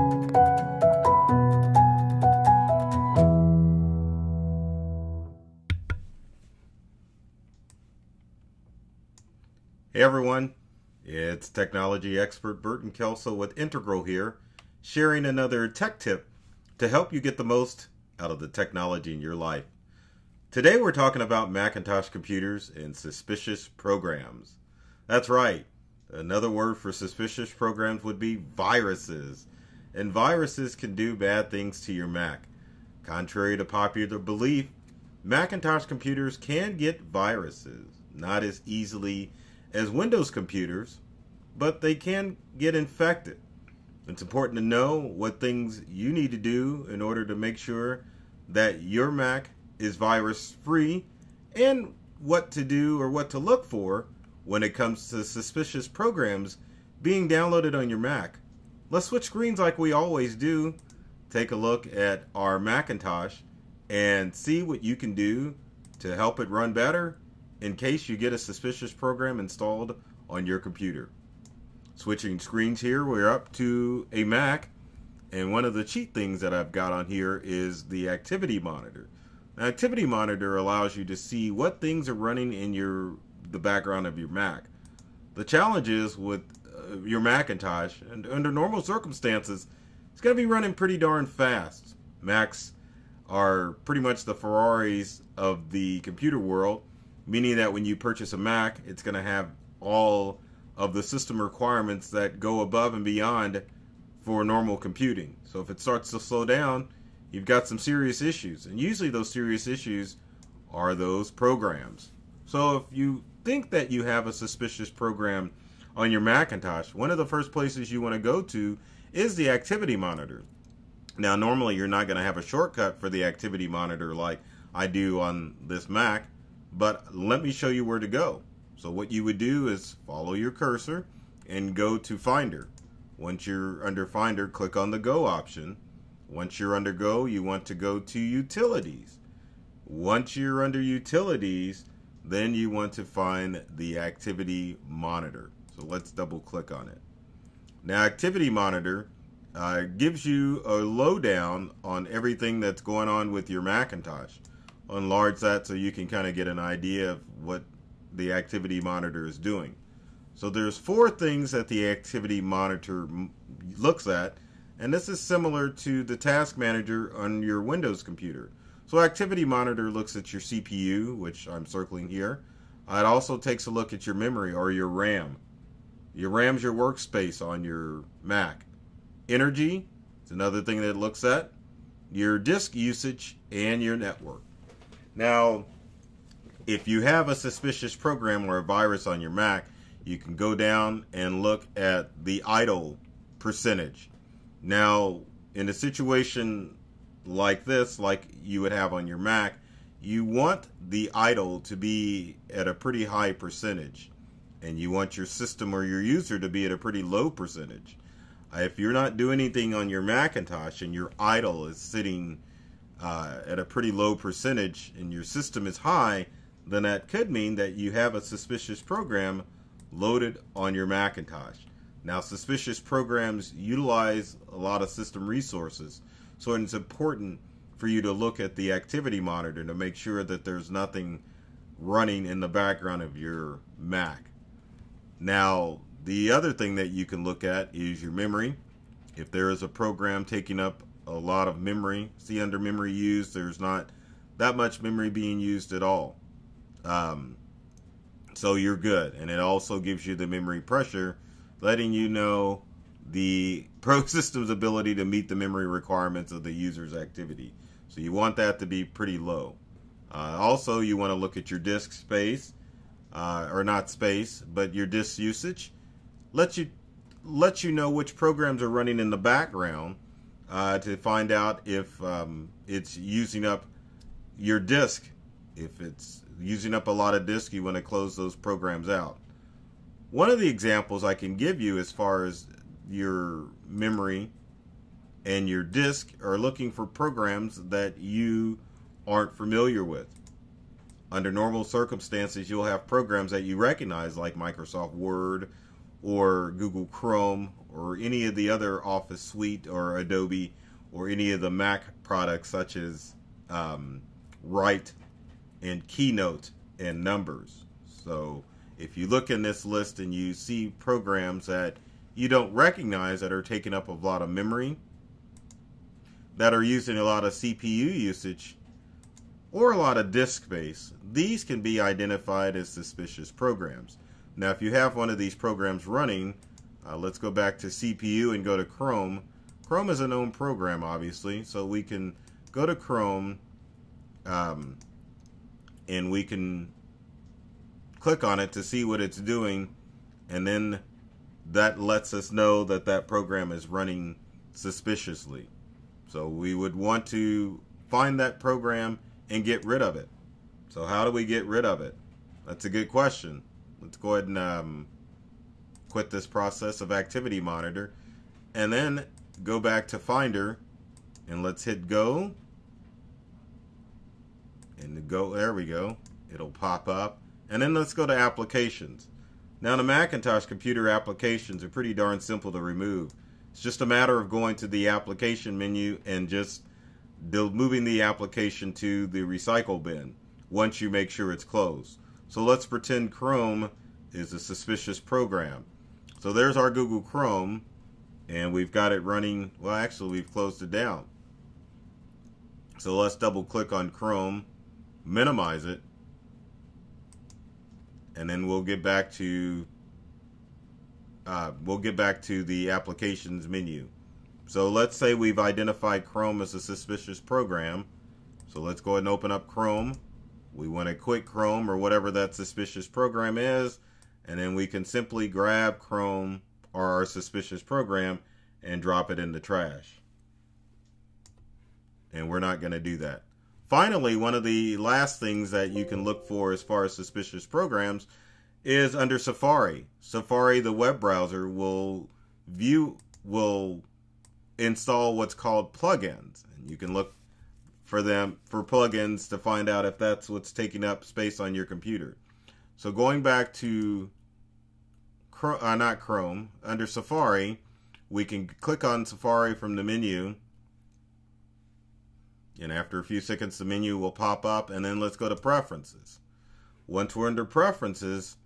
Hey everyone, it's technology expert Burton Kelso with Integral here, sharing another tech tip to help you get the most out of the technology in your life. Today we're talking about Macintosh computers and suspicious programs. That's right, another word for suspicious programs would be viruses. And viruses can do bad things to your Mac. Contrary to popular belief, Macintosh computers can get viruses, not as easily as Windows computers, but they can get infected. It's important to know what things you need to do in order to make sure that your Mac is virus free and what to do or what to look for when it comes to suspicious programs being downloaded on your Mac. Let's switch screens like we always do. Take a look at our Macintosh and see what you can do to help it run better in case you get a suspicious program installed on your computer. Switching screens here, we're up to a Mac, and one of the cheat things that I've got on here is the activity monitor. The activity monitor allows you to see what things are running in the background of your Mac. The challenge is with your Macintosh, and under normal circumstances, it's going to be running pretty darn fast. Macs are pretty much the Ferraris of the computer world, meaning that when you purchase a Mac, it's going to have all of the system requirements that go above and beyond for normal computing. So if it starts to slow down, you've got some serious issues. And usually those serious issues are those programs. So if you think that you have a suspicious program on your Macintosh, one of the first places you want to go to is the activity monitor. Now, normally you're not going to have a shortcut for the activity monitor like I do on this Mac, but let me show you where to go. So what you would do is follow your cursor and go to Finder. Once you're under Finder, click on the Go option. Once you're under Go, you want to go to Utilities. Once you're under Utilities, then you want to find the Activity Monitor. So let's double click on it. Now, Activity Monitor gives you a lowdown on everything that's going on with your Macintosh. Enlarge that so you can kind of get an idea of what the activity monitor is doing. So there's 4 things that the activity monitor looks at, and this is similar to the task manager on your Windows computer. So activity monitor looks at your CPU, which I'm circling here. It also takes a look at your memory or your RAM. Your RAM's your workspace on your Mac. Energy is another thing that it looks at. Your disk usage and your network. Now, if you have a suspicious program or a virus on your Mac, you can go down and look at the idle percentage. Now, in a situation like this, like you would have on your Mac, you want the idle to be at a pretty high percentage, and you want your system or your user to be at a pretty low percentage. If you're not doing anything on your Macintosh and your idle is sitting at a pretty low percentage and your system is high, then that could mean that you have a suspicious program loaded on your Macintosh. Now, suspicious programs utilize a lot of system resources, so it's important for you to look at the activity monitor to make sure that there's nothing running in the background of your Mac. Now, the other thing that you can look at is your memory. If there is a program taking up a lot of memory, see under memory used, there's not that much memory being used at all. So you're good. And it also gives you the memory pressure, letting you know the pro system's ability to meet the memory requirements of the user's activity. So you want that to be pretty low. Also, you want to look at your disk space, or not space, but your disk usage. Let you know which programs are running in the background to find out if it's using up your disk. If it's using up a lot of disk, you want to close those programs out. One of the examples I can give you as far as your memory and your disk are looking for programs that you aren't familiar with. Under normal circumstances, you'll have programs that you recognize like Microsoft Word or Google Chrome or any of the other Office Suite or Adobe or any of the Mac products such as Write and Keynote and Numbers. So if you look in this list and you see programs that you don't recognize that are taking up a lot of memory, that are using a lot of CPU usage, or a lot of disk space, these can be identified as suspicious programs. Now, if you have one of these programs running, let's go back to CPU and go to Chrome. Chrome is a known program, obviously, so we can go to Chrome and we can click on it to see what it's doing, and then that lets us know that that program is running suspiciously. So we would want to find that program and get rid of it. So how do we get rid of it? That's a good question. Let's go ahead and quit this process of Activity Monitor, and then go back to Finder, and let's hit go. And go, there we go. It'll pop up. And then let's go to Applications. Now, the Macintosh computer applications are pretty darn simple to remove. It's just a matter of going to the application menu and just moving the application to the recycle bin once you make sure it's closed. So let's pretend Chrome is a suspicious program. So there's our Google Chrome, and we've got it running. Well, actually, we've closed it down. So let's double click on Chrome, minimize it, and then we'll get back to the applications menu. So let's say we've identified Chrome as a suspicious program. So let's go ahead and open up Chrome. We want to quit Chrome or whatever that suspicious program is, and then we can simply grab Chrome or our suspicious program and drop it in the trash. And we're not going to do that. Finally, one of the last things that you can look for as far as suspicious programs is under Safari. Safari, the web browser, will install what's called plugins, and you can look for plugins to find out if that's what's taking up space on your computer. So going back to not Chrome, under Safari, we can click on Safari from the menu, and after a few seconds the menu will pop up, and then let's go to Preferences. Once we're under Preferences,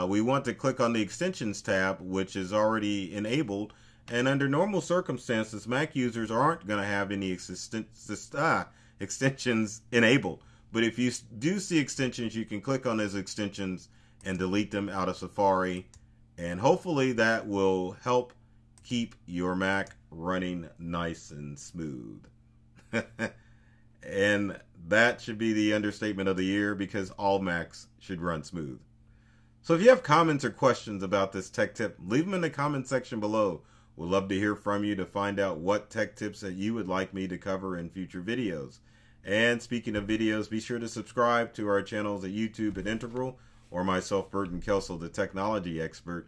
we want to click on the Extensions tab, which is already enabled. And under normal circumstances, Mac users aren't going to have any extensions enabled. But if you do see extensions, you can click on those extensions and delete them out of Safari. And hopefully that will help keep your Mac running nice and smooth. And that should be the understatement of the year, because all Macs should run smooth. So if you have comments or questions about this tech tip, leave them in the comment section below. We'd love to hear from you to find out what tech tips that you would like me to cover in future videos. And speaking of videos, be sure to subscribe to our channels at YouTube at Integral, or myself, Burton Kelso, the technology expert.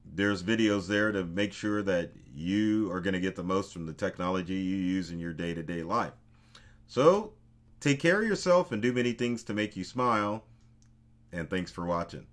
There's videos there to make sure that you are going to get the most from the technology you use in your day-to-day life. So take care of yourself and do many things to make you smile. And thanks for watching.